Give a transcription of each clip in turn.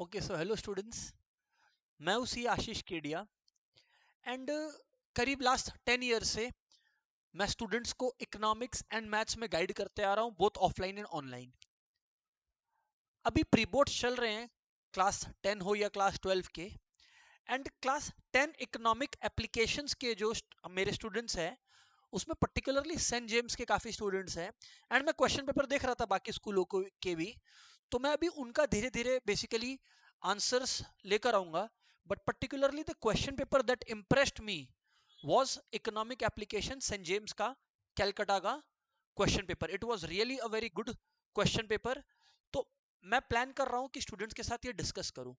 Okay so hello students, मैं हूँ सी आशीष Kedia and करीब लास्ट 10 ईयर से मैं स्टूडेंट्स को इकोनॉमिक्स एंड मैथ्स में गाइड करते आ रहा हूँ, बोथ ऑफलाइन एंड ऑनलाइन। अभी प्री बोर्ड्स चल रहे हैं, क्लास 10 हो या क्लास 12 के। एंड क्लास 10 इकोनॉमिक एप्लीकेशंस के जो मेरे स्टूडेंट्स हैं, उसमें पर्टिकुलरली सेंट जेम्स के काफ़ी स्टूडेंट्स हैं। एंड मैं क्वेश्चन पेपर देख रहा था बाकी स्कूलों को के भी, तो मैं अभी उनका धीरे धीरे बेसिकली आंसर्स लेकर आऊंगा। But particularly the question paper that impressed me was economic application saint James का, कैलकाटा का question paper. It was really a very good question paper. तो मैं प्लान कर रहा हूं कि स्टूडेंट्स के साथ ये डिस्कस करूं।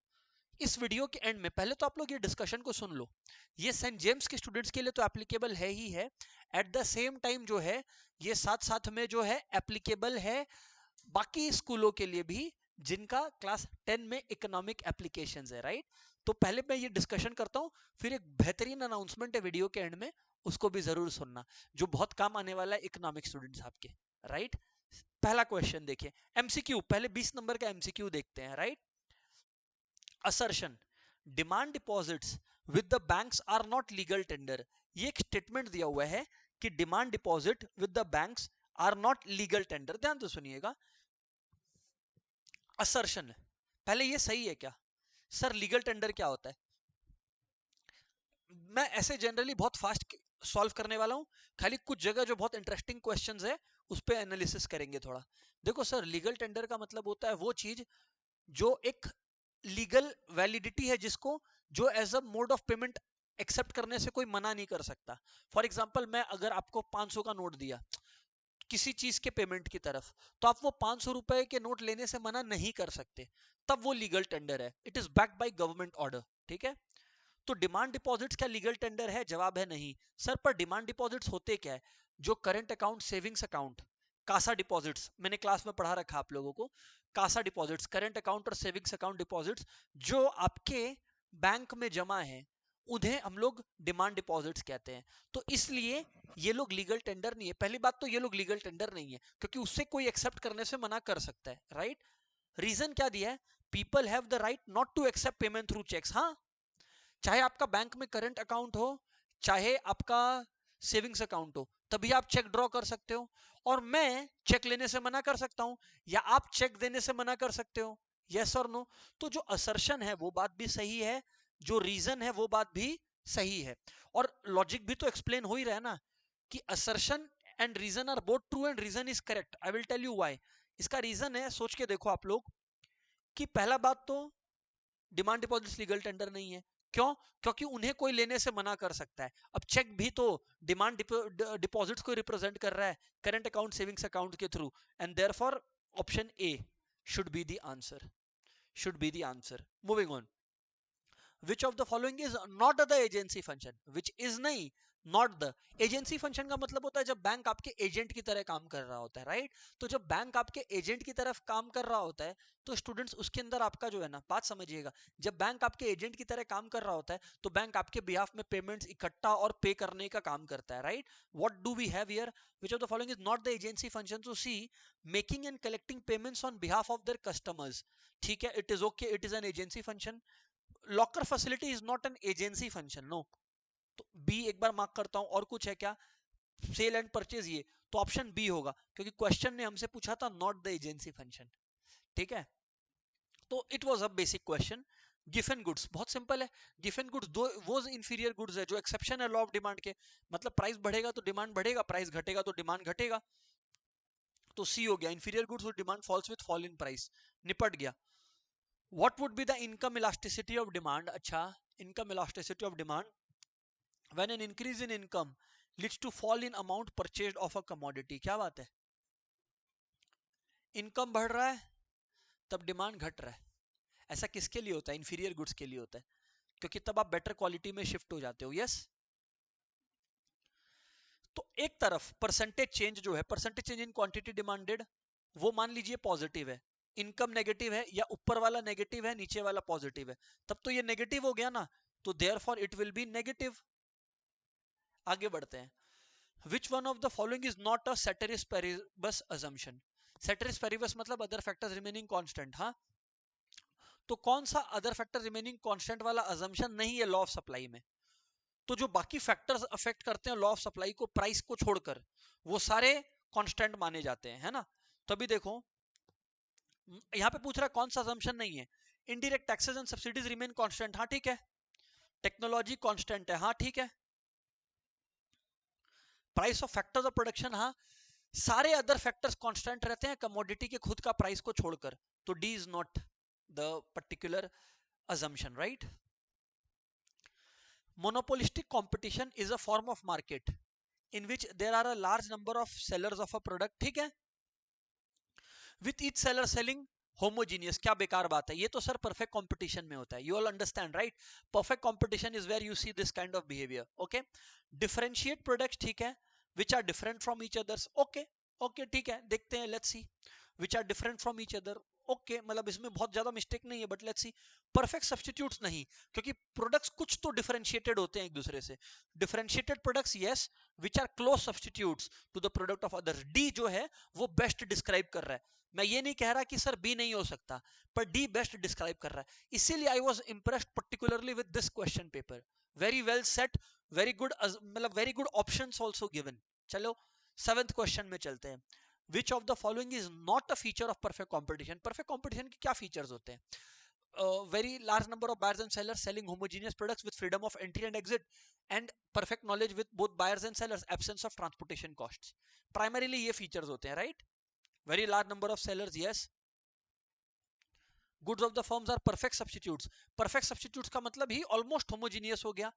इस वीडियो के एंड में पहले तो आप लोग ये डिस्कशन को सुन लो। ये सेंट जेम्स के स्टूडेंट्स के लिए तो एप्लीकेबल है ही है, एट द सेम टाइम जो है ये साथ साथ में जो है एप्लीकेबल है बाकी स्कूलों के लिए भी जिनका क्लास 10 में इकोनॉमिक एप्लीकेशंस है, राइट। तो पहले मैं ये डिस्कशन करता हूं, फिर एक बेहतरीन अनाउंसमेंट है वीडियो के एंड में, उसको भी जरूर सुनना, जो बहुत काम आने वाला है इकोनॉमिक स्टूडेंट्स आपके, राइट। पहला क्वेश्चन देखिए, एमसीक्यू, पहले 20 नंबर का एमसीक्यू देखते हैं, right. Assertion, demand deposits with the banks are not legal tender. ये एक स्टेटमेंट दिया हुआ है कि demand deposit with the banks are not legal tender. ध्यान से सुनिएगा, असर्शन है, पहले ये सही है क्या? सर लीगल टेंडर क्या होता है? मैं ऐसे जनरली बहुत फास्ट सॉल्व करने वाला हूं, खाली कुछ जगह जो बहुत इंटरेस्टिंग क्वेश्चंस है उस पे एनालिसिस करेंगे थोड़ा। देखो सर, लीगल टेंडर का मतलब होता है वो चीज जो एक लीगल वैलिडिटी है, जिसको जो as a mode of payment accept करने से कोई मना नहीं कर सकता। फॉर एग्जाम्पल, मैं अगर आपको 500 का नोट दिया किसी चीज के पेमेंट की तरफ, तो आप वो 500 रुपए के नोट लेने से मना नहीं कर सकते, तब वो लीगल टेंडर है। It is backed by government order, ठीक है। तो डिमांड डिपॉजिट्स क्या लीगल टेंडर है? जवाब है नहीं। सर पर डिमांड डिपॉजिट्स होते क्या है? जो current account, savings account, CASA deposits, मैंने क्लास में पढ़ा रखा आप लोगों को। कासा डिपॉजिट्स, करंट अकाउंट और सेविंग्स अकाउंट डिपॉजिट्स जो आपके बैंक में जमा है, उन्हें हम लोग डिमांड डिपॉजिट्स कहते हैं। तो इसलिए ये लोग लीगल टेंडर नहीं है। पहली बात तो ये लोग लीगल टेंडर नहीं है, क्योंकि उससे कोई एक्सेप्ट करने से मना कर सकता है, राइट। रीजन क्या दिया है? People have the right not to accept payment through cheques. हाँ, चाहे आपका बैंक में करंट अकाउंट हो, चाहे आपका सेविंग्स अकाउंट हो, तभी आप चेक ड्रॉ कर सकते हो। और मैं चेक लेने से मना कर सकता हूं, या आप चेक देने से मना कर सकते हो, यस और नो। तो जो असर्शन है वो बात भी सही है, जो रीजन है वो बात भी सही है, और लॉजिक भी तो एक्सप्लेन हो ही रहा है ना, कि assertion and reason are both true and reason is correct. I will tell you why. इसका रीजन है, सोच के देखो आप लोग, कि पहला बात तो डिमांड डिपॉजिट्स लीगल टेंडर नहीं है। क्यों? क्योंकि उन्हें कोई लेने से मना कर सकता है। अब चेक भी तो डिमांड डिपॉजिट्स को रिप्रेजेंट कर रहा है, करंट अकाउंट, सेविंग्स अकाउंट के through, and therefore option A should be the answer, should be the answer. Moving on, which of the following is not the agency function? Which is नहीं, not the. Agency function का मतलब होता है जब bank आपके agent की तरह काम कर रहा होता है, राइट। तो जब बैंक आपके एजेंट की तरफ काम कर रहा होता है, तो स्टूडेंट्स उसके अंदर आपका जो है ना, बात समझिएगा, जब बैंक आपके एजेंट की तरह काम कर रहा होता है, तो बैंक आपके बिहाफ में पेमेंट्स इकट्ठा और पे करने का काम करता है, right. What do we have here? Which of the following is not the agency function? To see, making and collecting payments on behalf of their customers, ठीक है, it is okay, it is an agency function. Locker facility is not an agency function, no. तो B एक बार mark करता हूं। और कुछ है क्या? सेल एंड परचेज, ये तो ऑप्शन बी होगा, क्योंकि क्वेश्चन ने हमसे पूछा था नॉट द एजेंसी फंक्शन, ठीक है। तो it was a basic question. Giffen goods बहुत सिंपल है। गिफन गुड्स दो वो इंफीरियर गुड्स है जो एक्सेप्शन है लॉ ऑफ डिमांड के, मतलब प्राइस बढ़ेगा तो डिमांड बढ़ेगा, प्राइस घटेगा तो डिमांड घटेगा। तो सी हो गया, इंफीरियर गुड्स और demand falls with fall in price, निपट गया। What would be the income elasticity of demand? अच्छा, income elasticity of demand when an increase in income leads to fall in amount purchased of a commodity। क्या बात है, income बढ़ रहा है तब डिमांड घट रहा है। ऐसा किसके लिए होता है? इंफीरियर गुड्स के लिए होता है, क्योंकि तब आप बेटर क्वालिटी में शिफ्ट हो जाते हो, यस। तो एक तरफ परसेंटेज चेंज जो है, percentage change in quantity demanded, वो मान लीजिए पॉजिटिव है, इनकम नेगेटिव है, या ऊपर वाला नेगेटिव है नीचे वाला पॉजिटिव है, तब तो ये नेगेटिव हो गया ना, तो therefore it will be negative. आगे बढ़ते हैं। Which one of the following is not a ceteris paribus assumption? Ceteris paribus मतलब other factors remaining constant, हाँ। तो कौन सा अदर फैक्टर रिमेनिंग कांस्टेंट वाला अजम्पशन नहीं है लॉ ऑफ सप्लाई में? तो जो बाकी फैक्टर्स अफेक्ट करते हैं लॉ ऑफ सप्लाई को, प्राइस को छोड़कर, वो सारे कांस्टेंट माने जाते हैं, है ना? तो अभी देखो यहां पे पूछ रहा है कौन सा अजम्पशन नहीं है। Indirect taxes and subsidies remain constant, हाँ ठीक है। टेक्नोलॉजी कांस्टेंट है, हाँ ठीक है। Price of factors of production, हाँ। सारे अदर फैक्टर्स कांस्टेंट रहते हैं कमोडिटी के खुद का प्राइस को छोड़कर, तो D is not the particular assumption, right? Monopolistic competition is a form of market in which there are a large number of sellers of a product, ठीक है, with each seller selling homogeneous। क्या बेकार बात है, ये तो sir perfect competition में होता है, you all understand, right? Perfect competition is where you see this kind of behavior, okay? Differentiate products, ठीक है, which are different from each others, okay, okay, ठीक है, देखते हैं, let's see, which are different from each other, okay मतलब इसमें बहुत ज्यादा मिस्टेक नहीं है, but let's see. Perfect substitutes नहीं, क्योंकि प्रोडक्ट्स कुछ तो डिफरेंशिएटेड होते हैं एक दूसरे से। Differentiated products yes, which are close substitutes to the product of others. D जो है वो बेस्ट डिस्क्राइब कर रहा है। मैं ये नहीं कह रहा कि सर बी नहीं हो सकता, पर डी बेस्ट डिस्क्राइब कर रहा है। इसीलिए I was impressed particularly with this question paper. Very well set, very good, मतलब very good options also given. चलो 7th क्वेश्चन में चलते हैं। Which of the following is not a feature of perfect competition? Perfect competition के क्या features होते हैं? Very large number of buyers and sellers selling homogeneous products with freedom of entry and exit, and perfect knowledge with both buyers and sellers, absence of transportation costs. Primarily ये features होते हैं, right? Very large number of sellers, yes. Goods of the firms are perfect substitutes. Perfect substitutes का मतलब ही almost homogeneous हो गया.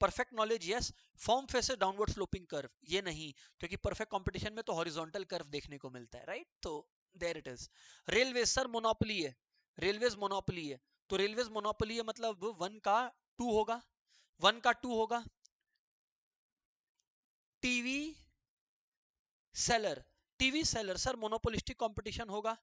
Perfect knowledge yes, form faces downward sloping curve ये नहीं, क्योंकि परफेक्ट कंपटीशन में तो हॉरिजॉन्टल कर्व देखने को मिलता है, राइट? तो there it is. Railway sir monopoly है, रेलवेज मोनोपोली है, तो रेलवेज मोनोपोली है मतलब 1 का 2 होगा, 1 का 2 होगा। TV seller, TV seller sir monopolistic competition होगा।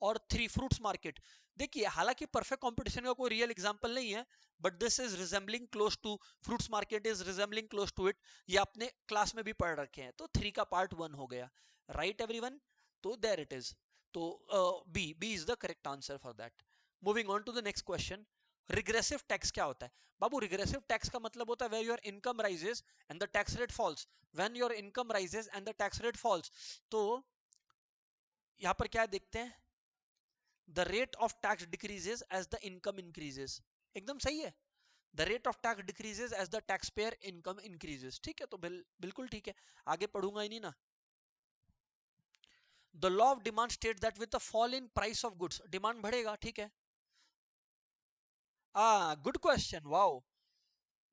और 3 फ्रूट्स मार्केट, देखिए हालांकि परफेक्ट कंपटीशन का कोई रियल एग्जांपल नहीं है, but this is resembling close to, fruits market is resembling close to it, ये आपने क्लास में भी पढ़ रखे हैं, तो 3 का पार्ट 1 हो गया, राइट एवरीवन? तो देयर इट इज। तो B is the correct answer for that. Moving on to the next question. Regressive tax क्या होता है बाबू? रिग्रेसिव टैक्स का मतलब होता है where your income rises and the tax rate falls, when your income rises and the tax rate falls. तो यहां पर क्या देखते हैं, the rate of tax decreases as the income increases, एकदम सही है। the rate of tax decreases as the taxpayer income increases, ठीक है, तो बिल्कुल ठीक है, आगे पढ़ूंगा ही नहीं ना। the law of demand states that with the fall in price of goods, demand बढ़ेगा, ठीक है। Good question, wow.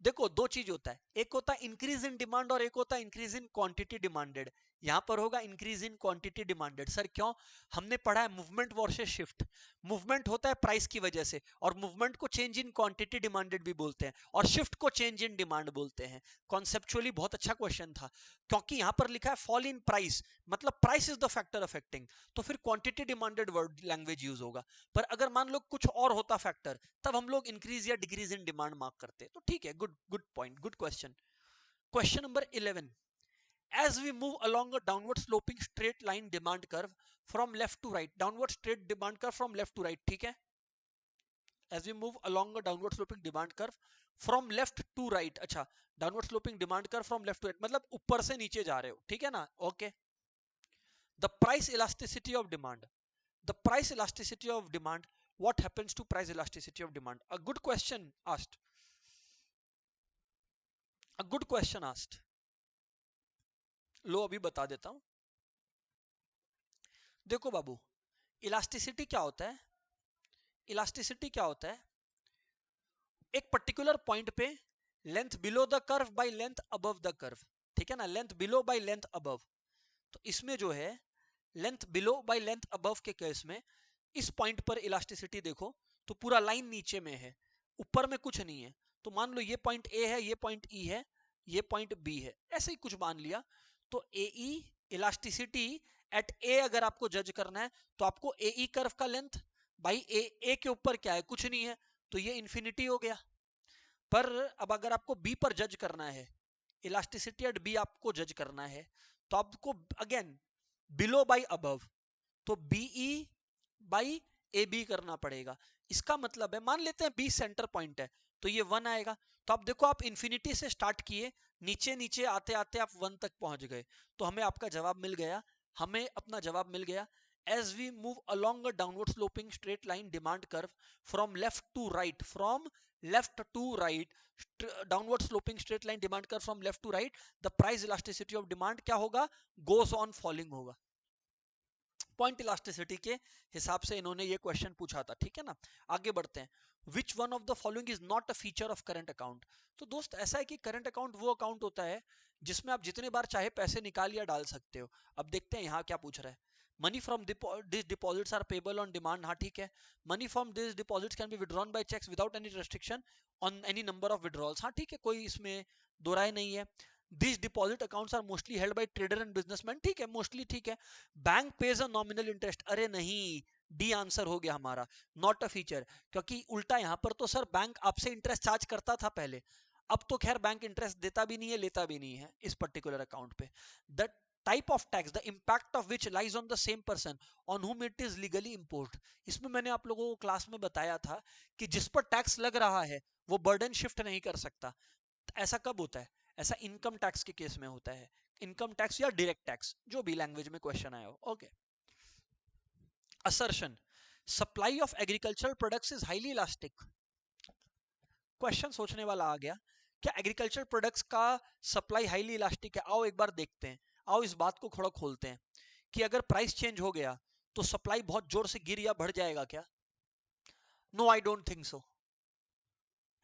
देखो दो चीज होता है, एक होता है इंक्रीज इन डिमांड और एक होता है इंक्रीज इन क्वांटिटी डिमांडेड। यहां पर होगा increase in quantity demanded. Sir क्यों? हमने पढ़ा है मूवमेंट वर्सेस शिफ्ट। मूवमेंट होता है प्राइस की वजह से, और मूवमेंट को चेंज इन क्वांटिटी डिमांडेड भी बोलते हैं, और शिफ्ट को चेंज इन डिमांड बोलते हैं। कॉन्सेप्चुअली बहुत अच्छा क्वेश्चन था, क्योंकि यहां पर लिखा है फॉल इन प्राइस, मतलब price is the factor affecting, तो फिर quantity demanded word language use होगा। पर अगर मान लो कुछ और होता फैक्टर, तब हम लोग इंक्रीज या डिक्रीज इन डिमांड मार्क करते, तो ठीक है, good good point, good question. Question number 11। as we move along a downward sloping straight line demand curve from left to right, downward straight demand curve from left to right, ठीक है, as we move along a downward sloping demand curve from left to right, अच्छा, downward sloping demand curve from left to right मतलब ऊपर से नीचे जा रहे हो, ठीक है ना, okay. the price elasticity of demand, the price elasticity of demand, what happens to price elasticity of demand? A good question asked, a good question asked। लो अभी बता देता हूं। देखो बाबू, इलास्टिसिटी क्या होता है? इलास्टिसिटी क्या होता है? एक पर्टिकुलर पॉइंट पे length below the curve by length above the curve, ठीक है ना, length below by length above. तो इसमें जो है length below by length above के केस में इस पॉइंट पर इलास्टिसिटी देखो तो पूरा लाइन नीचे में है, ऊपर में कुछ नहीं है। तो मान लो ये पॉइंट ए है, ये पॉइंट ई है, ये पॉइंट बी है, ऐसे ही कुछ मान लिया। तो ए ई इलास्टिसिटी एट ए अगर आपको जज करना है, तो आपको ए ई कर्व का लेंथ बाई ए के ऊपर क्या है, कुछ नहीं है, तो ये इंफिनिटी हो गया। पर अब अगर आपको बी पर जज करना है, इलास्टिसिटी एट बी आपको जज करना है, तो आपको अगेन बिलो बाई अबव, तो बीई बाई ए बी करना पड़ेगा। इसका मतलब है, मान लेते हैं 20 सेंटर पॉइंट है, तो ये 1 आएगा। तो आप देखो, आप इन्फिनिटी से स्टार्ट किए, नीचे नीचे आते आते आप 1 तक पहुंच गए, तो हमें आपका जवाब मिल गया, हमें अपना जवाब मिल गया। As we move along a downward sloping straight line demand curve from left to right, downward sloping straight line demand curve from left to right, the price elasticity of demand क्या होगा, goes on falling होगा। Point elasticity के हिसाब से इन्होंने ये question पूछा था, ठीक है ना। आगे बढ़ते हैं। Which one of the following is not a feature of current account. तो दोस्त ऐसा है कि करंट अकाउंट वो अकाउंट होता है जिसमें आप जितने बार चाहे पैसे निकाल या डाल सकते हो। अब देखते हैं यहाँ क्या पूछ रहा है। Money from this deposits are payable on demand, हाँ ठीक है। Money from this deposits can be withdrawn by cheques without any restriction on any number of withdrawals, हाँ ठीक है, कोई इसमें दो राय नहीं है। These deposit accounts are mostly held by trader and businessmen, ठीक है, मोस्टली ठीक है। Bank page a nominal interest, अरे नहीं, डी आंसर हो गया हमारा, नॉट अ फीचर। क्योंकि उल्टा यहां पर तो सर बैंक आपसे इंटरेस्ट चार्ज करता था पहले, अब तो खैर बैंक इंटरेस्ट देता भी नहीं है, लेता भी नहीं है इस पर्टिकुलर अकाउंट पे। The type of tax the impact of which lies on the same person on हुम इट इज लीगली इम्पोज्ड। इसमें मैंने आप लोगों को क्लास में बताया था कि जिस पर टैक्स लग रहा है वो बर्डन शिफ्ट नहीं कर सकता। ऐसा कब होता है? ऐसा इनकम टैक्स के केस में होता है, इनकम टैक्स या डायरेक्ट टैक्स, जो भी लैंग्वेज में क्वेश्चन आया हो। Okay. Assertion, supply of agricultural products is highly elastic. Question सोचने वाला आ गया, क्या एग्रीकल्चर प्रोडक्ट्स का सप्लाई हाईली इलास्टिक है? आओ एक बार देखते हैं, आओ इस बात को थोड़ा खोलते हैं कि अगर प्राइस चेंज हो गया तो सप्लाई बहुत जोर से गिर या बढ़ जाएगा क्या? No, I don't think so.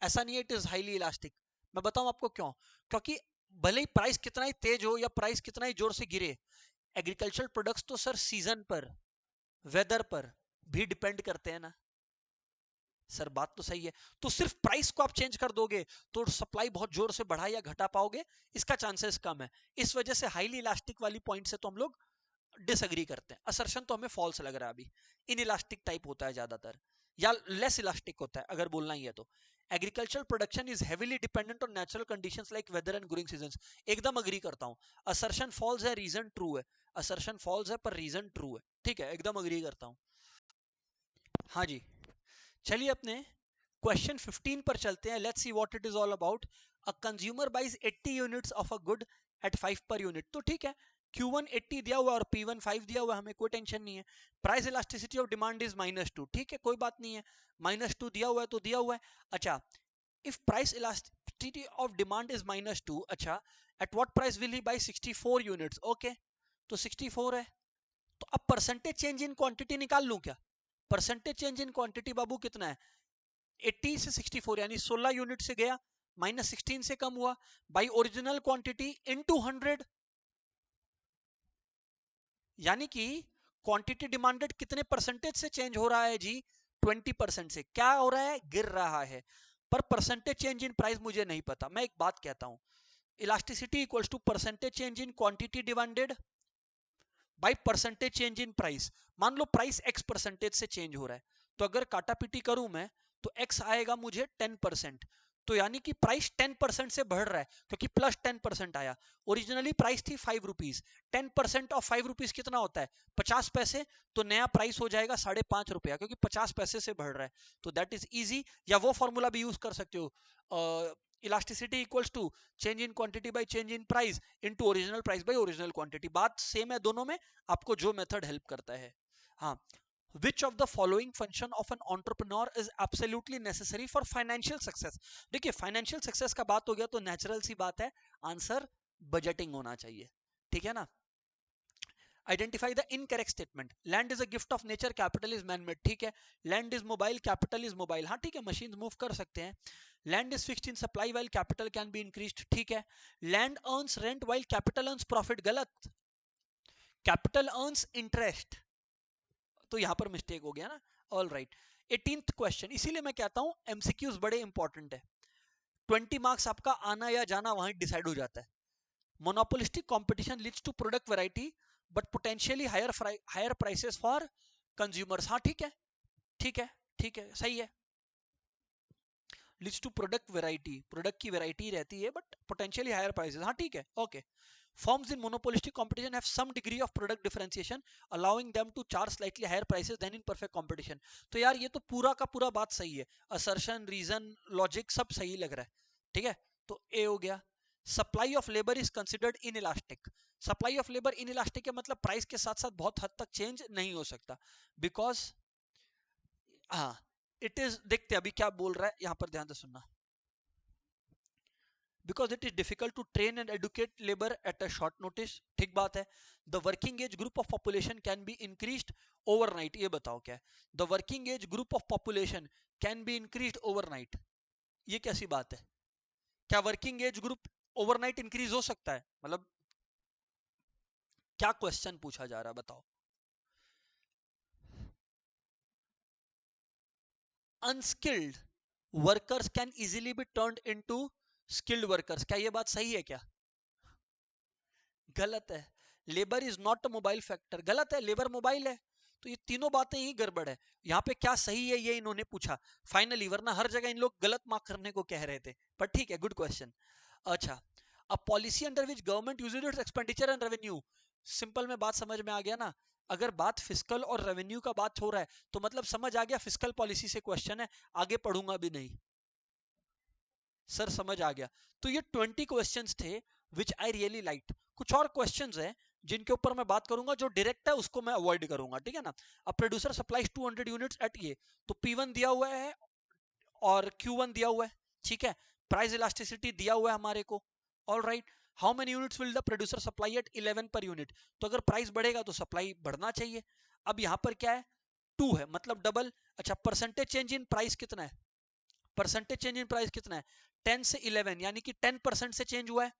ऐसा नहीं है इट इज हाईली इलास्टिक। मैं बताऊं आपको क्यों। क्योंकि भले ही प्राइस कितना ही तेज हो या प्राइस कितना ही जोर से गिरे, एग्रीकल्चर प्रोडक्ट्स तो सर सीजन पर, वेदर पर भी डिपेंड करते हैं ना। सर बात तो सही है। तो सिर्फ प्राइस को आप चेंज कर दोगे तो सप्लाई बहुत जोर से बढ़ा या घटा पाओगे, इसका चांसेस कम है। इस वजह से हाईली इलास्टिक वाली पॉइंट से तो हम लोग डिसएग्री करते हैं। असर्शन तो हमें फॉल्स लग रहा है अभी। इन इलास्टिक टाइप होता है ज्यादातर, या लेस इलास्टिक होता है अगर बोलना ही है तो। Agriculture production is heavily dependent on natural conditions like weather and growing seasons. एकदम अग्री करता हूं। असर्शन फॉल्स है, रीजन ट्रू है। असर्शन फॉल्स है पर रीजन ट्रू है, ठीक है, एकदम अग्री करता हूं। हाँ जी, चलिए अपने क्वेश्चन 15 पर चलते हैं। Let's see what it is all about. A consumer buys 80 units of a good at 5 per unit. तो ठीक है, Q1 80 दिया हुआ और P1 5 दिया हुआ, हमें कोई टेंशन नहीं है। Price elasticity of demand is -2, ठीक है, कोई बात नहीं है, -2 दिया हुआ है तो दिया हुआ है। अच्छा, if price elasticity of demand is -2, अच्छा, at what price will he buy 64 units? Okay, तो 64 है, तो अब परसेंटेज चेंज इन क्वांटिटी निकाल लूं क्या? परसेंटेज चेंज इन क्वांटिटी बाबू कितना है? 80 से 64, यानी 16 यूनिट से गया, -16 से कम हुआ, बाई ओरिजिनल क्वांटिटी इनटू 100, यानी कि क्वांटिटी डिमांडेड कितने परसेंटेज से चेंज हो रहा है जी? 20% से। क्या हो रहा है? गिर रहा है। पर परसेंटेज चेंज इन प्राइस मुझे नहीं पता। मैं एक बात कहता हूं, elasticity equals to percentage change in quantity demanded by percentage change in price. मान लो प्राइस x परसेंटेज से चेंज हो रहा है, तो अगर काटा पीटी करूं मैं तो x आएगा मुझे 10%। तो यानी कि प्राइस 10% से बढ़ रहा है, क्योंकि प्लस 10% आया। ओरिजिनली प्राइस थी 5 रुपीज, 10% ऑफ 5 रुपीज कितना होता है? 50 पैसे। तो नया प्राइस हो जाएगा 5.5 रुपया, क्योंकि 50 पैसे से बढ़ रहा है। तो दैट इज इजी। या वो फॉर्मूला भी यूज कर सकते हो, elasticity equals to change in quantity by change in price into original price by original quantity. बात सेम है दोनों में, आपको जो मेथड हेल्प करता है। हाँ, which of the following function of an entrepreneur is absolutely necessary for financial success? देखिए, फाइनेंशियल सक्सेस का बात हो गया तो नेचुरल सी बात है, आंसर बजटिंग होना चाहिए, ठीक है ना। Identify the incorrect statement. Land is a gift of nature, capital is man made, ठीक है। Land is mobile, capital is mobile, हाँ ठीक है, मशीन मूव कर सकते हैं। Land is fixed in supply while capital can be increased, ठीक है। Land earns rent while capital earns profit, गलत। कैपिटल अर्न्स इंटरेस्ट, तो यहां पर मिस्टेक हो गया ना। All right. 18th क्वेश्चन, इसीलिए मैं कहता हूं एमसीक्यूज बड़े इंपॉर्टेंट है। 20 मार्क्स आपका आना या जाना वहीं डिसाइड हो जाता है। Monopolistic competition leads to product variety but potentially higher prices for consumers, हाँ ठीक है, ठीक है, ठीक है, सही है। Leads to product variety, product की वैरायटी रहती है बट पोटेंशियली हायर प्राइसेस, हाँ ठीक है, okay. Firms in monopolistic competition have some degree of product differentiation, allowing them to charge slightly higher prices than in perfect competition. तो यार ये तो पूरा का पूरा बात सही है, assertion, reason, logic सब सही लग रहा है, ठीक है. तो A हो गया. Supply of labor is considered inelastic. Supply of labor inelastic है मतलब प्राइस के साथ साथ बहुत हद तक चेंज नहीं हो सकता, बिकॉज हाँ इट इज, देखते अभी क्या बोल रहा है यहां पर, ध्यान से सुनना. Because it is difficult to train and educate labor at a short notice. ठीक बात है. The working age group of population can be increased overnight. ये बताओ क्या है? The working age group of population can be increased overnight. ये कैसी बात है? क्या working age group overnight increase हो सकता है? मतलब क्या क्वेश्चन पूछा जा रहा है बताओ. Unskilled workers can easily B turned into skilled workers. क्या ये बात सही है क्या? गलत है. Labour is not a mobile factor. गलत है, लेबर मोबाइल है. तो ये तीनों बातें ही गड़बड़ है. यहाँ पे क्या सही है ये इन्होंने पूछा फाइनली, वरना हर जगह इन लोग गलत मार्क करने को कह रहे थे. पर ठीक है, गुड क्वेश्चन. अच्छा, a policy under which government usage it's expenditure and revenue. Simple में बात समझ में आ गया ना. अगर बात फिस्कल और रेवेन्यू का बात हो रहा है तो मतलब समझ आ गया फिस्कल पॉलिसी से क्वेश्चन है, आगे पढ़ूंगा भी नहीं. सर समझ आ गया. तो ये 20 क्वेश्चंस थे विच आई रियली लाइक. कुछ और क्वेश्चंस हैं जिनके ऊपर मैं बात करूंगा, जो डायरेक्ट है उसको मैं अवॉइड करूंगा, ठीक है ना. अब प्रोड्यूसर सप्लाइज 200 यूनिट्स एट ये, तो P1 दिया हुआ है और Q1 दिया हुआ है, ठीक है. प्राइस इलास्टिसिटी दिया हुआ है हमारे को. All right. How many units will the producer supply at 11 per unit. तो अगर प्राइस बढ़ेगा तो सप्लाई बढ़ना चाहिए. अब यहां पर क्या है, 2 है मतलब डबल. अच्छा, परसेंटेज चेंज इन प्राइस कितना है? परसेंटेज चेंज इन प्राइस कितना है? 10 से 11, यानी कि 10% से चेंज हुआ है.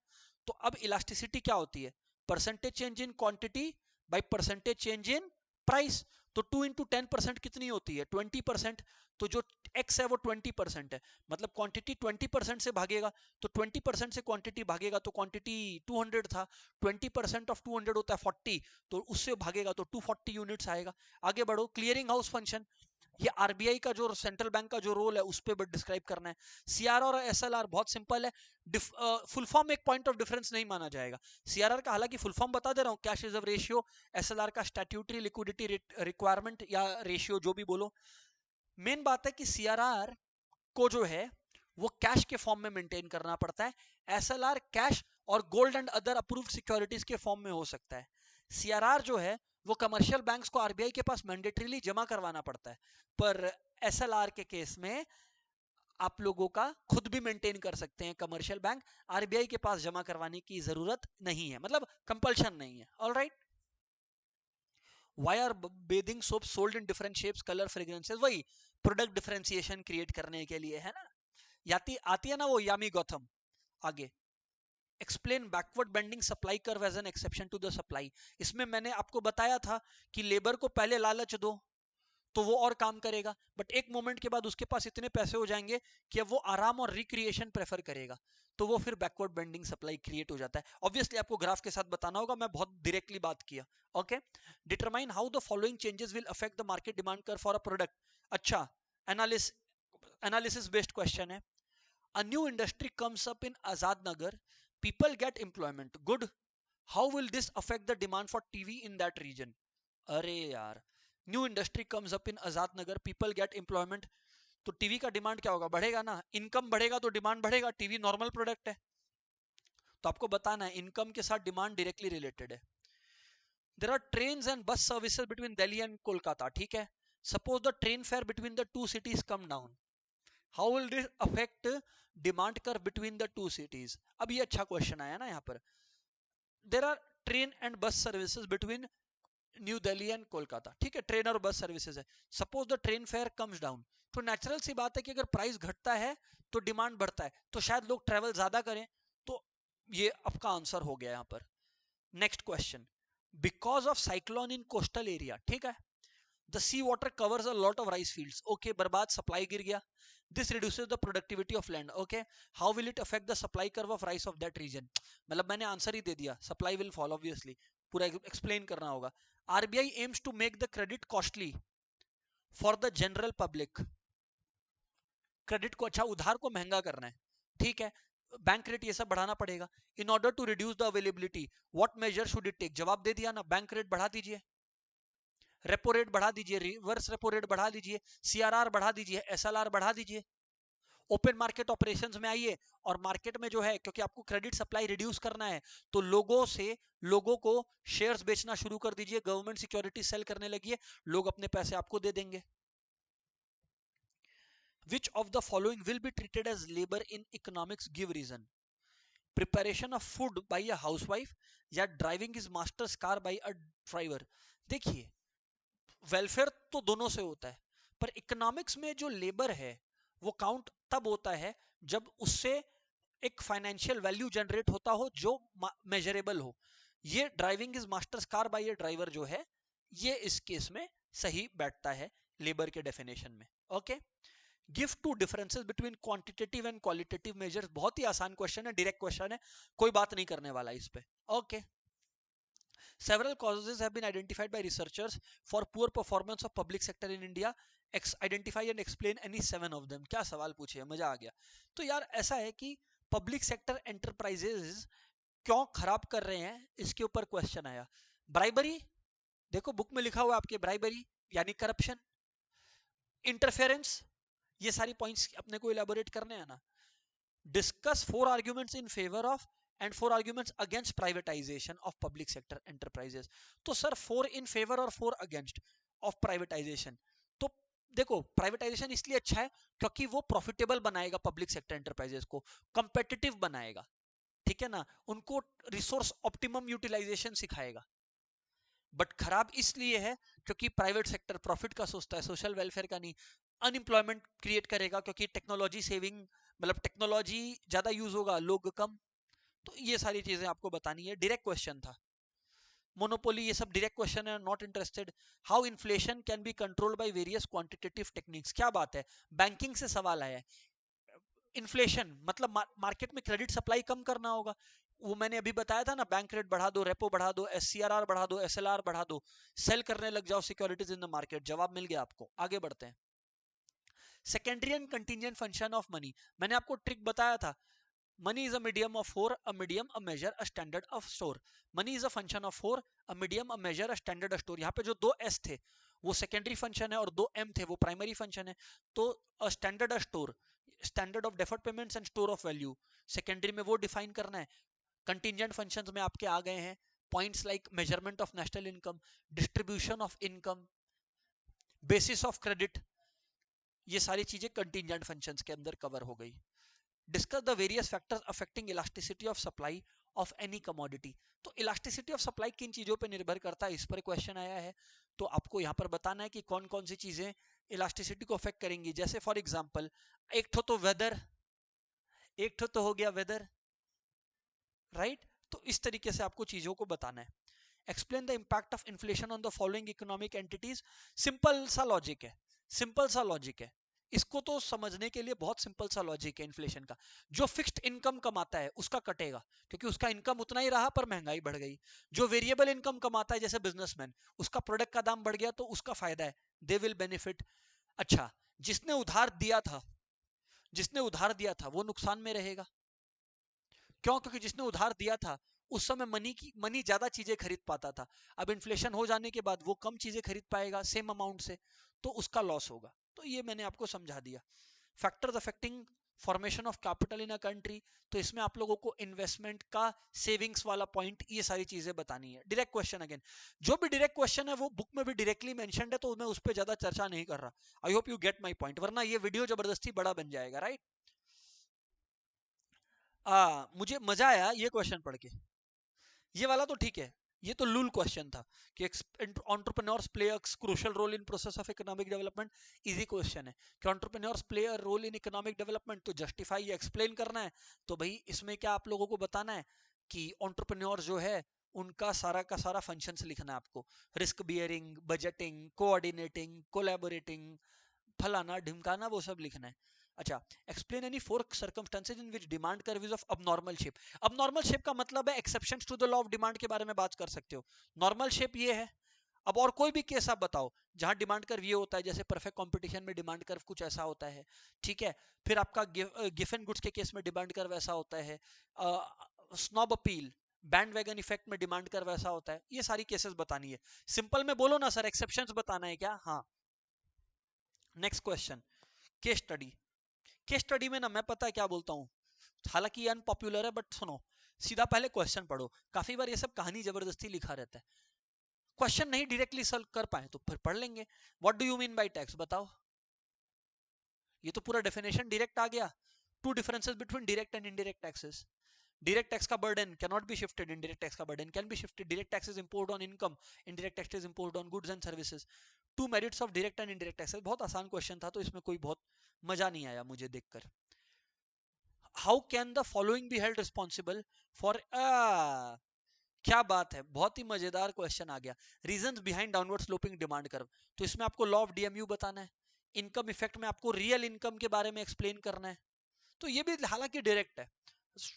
तो अब इलास्टिसिटी क्या होती है? Percentage change in quantity by percentage change in price. तो 2 इंटू 10% कितनी होती है? 20%. तो जो x है वो 20% है, मतलब क्वांटिटी 20% से भागेगा. तो 20% से क्वांटिटी भागेगा तो क्वांटिटी 200 था, 20% ऑफ 200 होता है 40, तो उससे भागेगा तो 240 यूनिट्स आएगा. आगे बढ़ो. क्लियरिंग हाउस फंक्शन, ये आरबीआई का जो सेंट्रल बैंक का जो रोल है उस पर डिस्क्राइब करना है. सीआरआर और एसएलआर बहुत सिंपल है. फुल फॉर्म एक पॉइंट ऑफ डिफरेंस नहीं माना जाएगा. सीआरआर का हालांकि फुल फॉर्म बता दे रहा हूं, कैश रिजर्व रेशियो. एसएलआर का स्टैट्यूटरी लिक्विडिटी रिक्वायरमेंट या रेशियो, जो भी बोलो. मेन बात है कि सीआरआर को जो है वो कैश के फॉर्म में मेंटेन करना पड़ता है. एसएलआर कैश और gold and other approved securities के फॉर्म में हो सकता है. सीआरआर जो है वो कमर्शियल बैंक्स को आरबीआई के पास मैंडेटरीली जमा करवाना पड़ता है. पर एसएलआर के केस में आप लोगों का खुद भी मेंटेन कर सकते हैं कमर्शियल बैंक, आरबीआई के पास जमा करवाने की जरूरत नहीं है, मतलब कंपल्शन नहीं है. All right. Why are bathing soap sold in different shapes, color, fragrances? वही प्रोडक्ट डिफरेंशिएशन क्रिएट करने के लिए है ना. याती आती है ना वो यामी गौतम. आगे explain backward bending supply curve as an exception to the supply. इसमें मैंने आपको बताया था कि लेबर को पहले लालच दो तो वो और काम करेगा, बट एक मोमेंट के बाद उसके पास इतने पैसे हो जाएंगे कि अब वो आराम और रिक्रिएशन प्रेफर करेगा, तो वो फिर बैकवर्ड बेंडिंग सप्लाई क्रिएट हो जाता है. ऑब्वियसली आपको ग्राफ के साथ बताना होगा, मैं बहुत डायरेक्टली बात किया. Okay. Determine how the following changes will affect the market demand curve for a product. अच्छा, एनालिसिस बेस्ड क्वेश्चन है. A new industry comes up in Azad Nagar. People get employment. Good. How will this affect the demand for TV in that region? अरे यार, new industry comes up in Azad Nagar, people get employment. तो TV का demand क्या होगा? बढ़ेगा ना. Income बढ़ेगा तो डिमांड बढ़ेगा. टीवी नॉर्मल प्रोडक्ट है, तो आपको बताना है इनकम के साथ डिमांड डायरेक्टली रिलेटेड है. There are trains and bus services between Delhi and Kolkata. ठीक है. Suppose the train fare between the two cities come down. How will this affect demand curve between the two cities? अब ये अच्छा question आया ना यहाँ पर. There are train and bus services between New Delhi and Kolkata. ठीक है, ट्रेन और बस सर्विसेज है. Suppose the train fair comes down, तो नेचुरल सी बात है कि अगर प्राइस घटता है तो डिमांड बढ़ता है, तो शायद लोग ट्रेवल ज्यादा करें. तो ये आपका आंसर हो गया यहाँ पर. Next question. Because of cyclone in coastal area. ठीक है. The sea water covers a lot of rice fields. Okay, बर्बाद, सप्लाई गिर गया. This reduces the productivity of land. Okay, how will it affect the supply curve of rice of that region? मतलब मैंने answer ही दे दिया, supply will fall obviously. पूरा explain करना होगा. RBI aims to make the credit costly for the general public. Credit को, अच्छा, उधार को महंगा करना है. ठीक है. बैंक रेट ये सब बढ़ाना पड़ेगा। In order to reduce the availability what measure should it take, जवाब दे दिया ना, बैंक रेट बढ़ा दीजिए, रेपो रेट बढ़ा दीजिए, रिवर्स रेपो रेट बढ़ा दीजिए, सीआरआर बढ़ा दीजिए, एसएलआर बढ़ा दीजिए, ओपन मार्केट ऑपरेशंस में आइए, और मार्केट में जो है, क्योंकि आपको क्रेडिट सप्लाई रिड्यूस करना है, तो लोगों को शेयर्स बेचना शुरू कर दीजिए, गवर्नमेंट सिक्योरिटी सेल करने लगिए, लोग अपने पैसे आपको दे देंगे। Which of the following will be treated as labor in economics? Give reason. Preparation of food by a housewife या driving is masters car by a driver. देखिए, वेलफेयर तो दोनों से होता है, पर इकोनॉमिक्स में जो लेबर है वो काउंट तब होता है जब उससे एक फाइनेंशियल वैल्यू जनरेट होता हो जो मेजरेबल हो। ये driving is masters car by a driver जो है, ये इस केस में सही बैठता है लेबर के डेफिनेशन में। Okay, give two differences between quantitative and qualitative measures. बहुत ही आसान क्वेश्चन है, डायरेक्ट क्वेश्चन है, कोई बात नहीं करने वाला इस पे। Okay, several causes have been identified by researchers for poor performance of public sector in India. Identify and explain any 7 of them. क्या सवाल पूछे, मजा आ गया। तो यार ऐसा है कि पब्लिक सेक्टर एंटरप्राइजेस क्यों खराब कर रहे हैं, इसके ऊपर क्वेश्चन आया। ब्राइबरी, देखो बुक में लिखा हुआ आपके, ब्राइबरी यानी करप्शन, इंटरफेरेंस, ये सारी पॉइंट्स अपने को इलेबोरेट करने हैं ना। Discuss 4 arguments in favour of and 4 arguments against privatisation of public sector enterprises. तो सर 4 इन फेवर और 4 अगेंस्ट ऑफ प्राइवेटाइजेशन। तो देखो, प्राइवेटाइजेशन इसलिए अच्छा है क्योंकि वो प्रॉफिटेबल बनाएगा पब्लिक सेक्टर एंटरप्राइजेस को, कंपेटिटिव बनाएगा, ठीक है ना, उनको रिसोर्स ऑप्टिमम यूटिलाइजेशन सिखाएगा। बट खराब इसलिए है क्योंकि प्राइवेट सेक्टर प्रॉफिट का सोचता है, सोशल वेलफेयर का नहीं। अनएम्प्लॉयमेंट क्रिएट करेगा क्योंकि टेक्नोलॉजी सेविंग, मतलब टेक्नोलॉजी ज्यादा यूज होगा, लोग कम। तो ये सारी चीजें आपको बतानी है, डायरेक्ट क्वेश्चन था। मोनोपोली, ये सब डायरेक्ट क्वेश्चन है, not interested. How inflation can be controlled by various quantitative techniques, क्या बात है, बैंकिंग से सवाल आया है। इन्फ्लेशन मतलब मार्केट में क्रेडिट सप्लाई कम करना होगा, वो मैंने अभी बताया था ना, बैंक रेट बढ़ा दो, रेपो बढ़ा दो, एससीआरआर बढ़ा दो, एसएलआर बढ़ा दो, सेल करने लग जाओ सिक्योरिटीज इन द मार्केट। जवाब मिल गया आपको, आगे बढ़ते हैं। Secondary and contingent function of money, मैंने आपको ट्रिक बताया था। Money is a medium of 4, a medium, a measure, a standard of store. Money is a function of 4, a medium, a measure, a standard, a store. यहाँ पे जो 2 S थे वो secondary function है और 2 M थे वो प्राइमरी फंक्शन है। तो a standard, a store, standard of deferred payments and store of value, secondary में वो डिफाइन करना है। कंटिजेंट फंक्शंस में आपके आ गए हैं points like measurement of national income, distribution of income, basis of credit, ये सारी चीजें कंटिजेंट फंक्शंस के अंदर कवर हो गई। Discuss the various factors affecting elasticity of supply of any commodity. तो इलास्टिसिटी ऑफ सप्लाई किन चीजों पर निर्भर करता है, इस पर क्वेश्चन आया है। तो आपको यहाँ पर बताना है कि कौन कौन सी चीजें इलास्टिसिटी को अफेक्ट करेंगी। जैसे फॉर एग्जांपल, एक तो वेदर, एक तो हो गया वेदर, राइट। तो इस तरीके से आपको चीजों को बताना है। Explain the impact of inflation on the following economic entities. Simple सा लॉजिक है, सिंपल सा लॉजिक है, इसको तो समझने के लिए बहुत सिंपल सा लॉजिक है इन्फ्लेशन का। जो फिक्स्ड इनकम कमाता है उसका कटेगा क्योंकि उसका इनकम उतना ही रहा पर महंगाई बढ़ गई। जो वेरिएबल इनकम कमाता है जैसे बिजनेसमैन, उसका प्रोडक्ट का दाम बढ़ गया तो उसका फायदा है, दे विल बेनिफिट। अच्छा, जिसने उधार दिया था, जिसने उधार दिया था वो नुकसान में रहेगा। क्यों? क्योंकि जिसने उधार दिया था उस समय मनी ज्यादा चीजें खरीद पाता था। अब इन्फ्लेशन हो जाने के बाद वो कम चीजें खरीद पाएगा सेम अमाउंट से, तो उसका लॉस होगा। तो ये मैंने आपको समझा दिया। Factors affecting formation of capital in a country, तो इसमें आप लोगों को इन्वेस्टमेंट का, सेविंग्स वाला पॉइंट, ये सारी चीजें बतानी है। डायरेक्ट क्वेश्चन अगेन, जो भी डायरेक्ट क्वेश्चन है वो बुक में भी डायरेक्टली मेंशन्ड है, तो मैं उस पर ज्यादा चर्चा नहीं कर रहा। I hope you get my point, वरना ये वीडियो जबरदस्ती बड़ा बन जाएगा, राइट। मुझे मजा आया ये क्वेश्चन पढ़ के, ये वाला तो ठीक है। ये तो लूल क्वेश्चन था कि entrepreneurs play a crucial role in process of economic development. Easy question है कि entrepreneurs play a role in economic development, तो जस्टिफाई या एक्सप्लेन करना है। तो भाई इसमें क्या आप लोगों को बताना है कि एंटरप्रेन्योर जो है उनका सारा का सारा फंक्शंस लिखना है आपको। Risk bearing, budgeting, coordinating, collaborating, फलाना ढिमकाना, वो सब लिखना है। अच्छा, explain any 4 circumstances in which demand curve is of abnormal shape. Abnormal shape का मतलब है exceptions to the law of demand के बारे में बात कर सकते हो। नॉर्मल शेप ये है, अब और कोई भी केस आप बताओ जहां डिमांड कर्व ये होता है, जैसे परफेक्ट कंपटीशन में डिमांड कर्व कुछ ऐसा होता है, ठीक है। फिर आपका गिफन गुड्स के केस में डिमांड कर्व ऐसा होता है, snob appeal, band wagon effect में डिमांड कर्व ऐसा होता है। ये सारी केसेस बतानी है। सिंपल में बोलो ना सर, एक्सेप्शंस बताना है क्या? हाँ। Next question, case study. Case study में ना मैं पता है क्या बोलता हूँ, हालांकि ये अनपॉपुलर है बट सुनो, सीधा पहले क्वेश्चन पढ़ो। काफी बार ये सब कहानी जबरदस्ती लिखा रहता है, क्वेश्चन नहीं डायरेक्टली सॉल्व कर पाए तो फिर पढ़ लेंगे। What do you mean by tax बताओ, ये तो पूरा डेफिनेशन डायरेक्ट आ गया। Two differences between direct and indirect taxes. Direct tax का burden cannot be shifted, indirect tax का burden can be shifted. Direct tax is imposed on income, indirect tax is imposed on goods and services. Two merits of direct and indirect taxes। बहुत आसान question था तो इसमें कोई बहुत मजा नहीं आया मुझे देखकर। How can the following be held responsible for क्या बात है, बहुत ही मजेदार क्वेश्चन आ गया। Reasons behind downward sloping demand curve, तो इसमें आपको लॉ ऑफ डीएमयू बताना है। इनकम इफेक्ट में आपको रियल इनकम के बारे में एक्सप्लेन करना है। तो ये भी हालांकि डायरेक्ट है,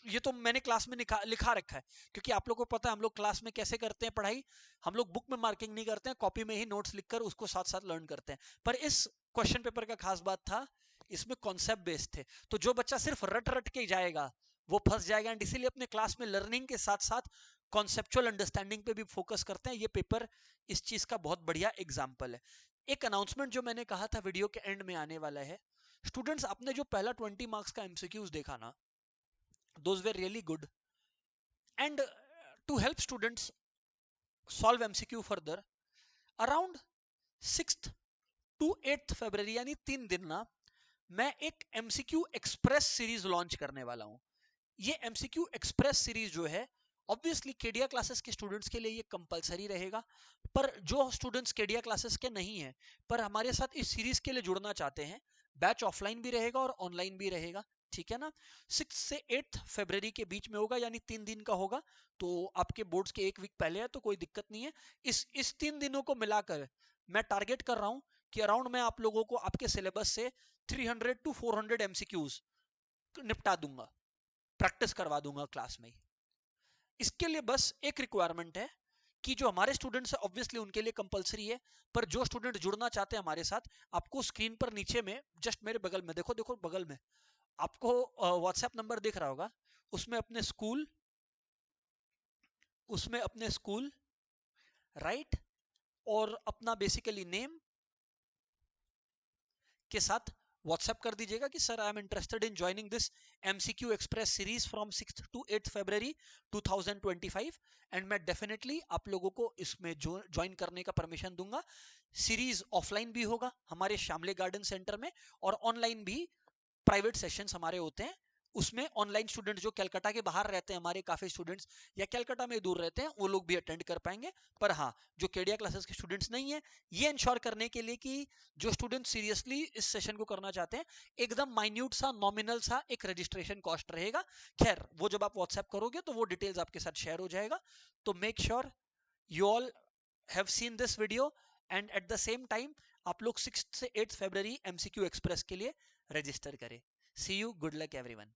ये तो मैंने क्लास में लिखा रखा है, क्योंकि आप लोगों को पता है हम लोग क्लास में कैसे करते हैं पढ़ाई। हम लोग बुक में मार्किंग नहीं करते हैं, कॉपी में ही नोट्स लिखकर उसको साथ साथ लर्न करते हैं। पर इस क्वेश्चन पेपर का खास बात था, इसमें कॉन्सेप्ट बेस्ड थे। तो जो बच्चा सिर्फ रट रट के जाएगा वो फंस जाएगा। एंड इसीलिए अपने क्लास में लर्निंग के साथ साथ कॉन्सेप्चुअल अंडरस्टैंडिंग पे भी फोकस करते हैं। ये पेपर इस चीज का बहुत बढ़िया एग्जाम्पल है। एक अनाउंसमेंट जो मैंने कहा था वीडियो के एंड में आने वाला है। स्टूडेंट्स, आपने जो पहला 20 मार्क्स का एमसीक्यूज देखा ना, those were really good. And to help students solve MCQ further, around 6th to 8th February यानी 3 दिन ना, मैं एक MCQ एक्सप्रेस सीरीज लॉन्च करने वाला हूं। ये MCQ एक्सप्रेस सीरीज जो है, ऑब्वियसली केडिया क्लासेस के स्टूडेंट्स के लिए ये कंपलसरी रहेगा, पर जो स्टूडेंट्स केडिया क्लासेस के नहीं है पर हमारे साथ इस सीरीज के लिए जुड़ना चाहते हैं, बैच ऑफलाइन भी रहेगा और ऑनलाइन भी रहेगा, ठीक है ना। 6 से 8 फरवरी के बीच में होगा, यानी 3 दिन का होगा। तो आपके बोर्ड्स के 1 वीक पहले है तो कोई दिक्कत नहीं है। इस 3 दिनों को मिलाकर मैं टारगेट कर रहा हूं कि अराउंड मैं आप लोगों को आपके सिलेबस से 300 टू 400 एमसीक्यूज निपटा दूंगा, प्रैक्टिस करवा दूंगा क्लास में ही। इसके लिए बस एक रिक्वायरमेंट है कि जो हमारे स्टूडेंट्स हैं ऑब्वियसली उनके लिए कंपलसरी है, पर जो स्टूडेंट जुड़ना चाहते हैं हमारे साथ, आपको स्क्रीन पर नीचे में जस्ट मेरे बगल में देखो, देखो बगल में आपको व्हाट्सएप नंबर दिख रहा होगा, उसमें अपने स्कूल राइट और अपना बेसिकली नेम के साथ व्हाट्सएप कर दीजिएगा कि sir I am interested in joining this MCQ express series from 6th to 8th February 2025। And मैं डेफिनेटली आप लोगों को इसमें ज्वाइन करने का परमिशन दूंगा। सीरीज ऑफलाइन भी होगा हमारे श्यामले गार्डन सेंटर में, और ऑनलाइन भी प्राइवेट सेशंस हमारे होते हैं। उसमें ऑनलाइन स्टूडेंट जो कलकत्ता के बाहर रहते हैं, हमारे काफी स्टूडेंट्स या कलकत्ता में दूर रहते हैं, वो लोग भी अटेंड कर पाएंगे। पर हाँ, जो केडिया क्लासेस के स्टूडेंट्स नहीं है, ये इंश्योर करने के लिए कि जो स्टूडेंट सीरियसली इस सेशन को करना चाहते हैं, एकदम माइन्यूट सा नॉमिनल सा एक रजिस्ट्रेशन कॉस्ट रहेगा। खैर वो जब आप व्हाट्सएप करोगे तो वो डिटेल्स आपके साथ शेयर हो जाएगा। तो make sure you all have seen this video, and at the same time आप लोग 6 से 8 फरवरी MCQ एक्सप्रेस के लिए रजिस्टर करें। See you. Good luck everyone.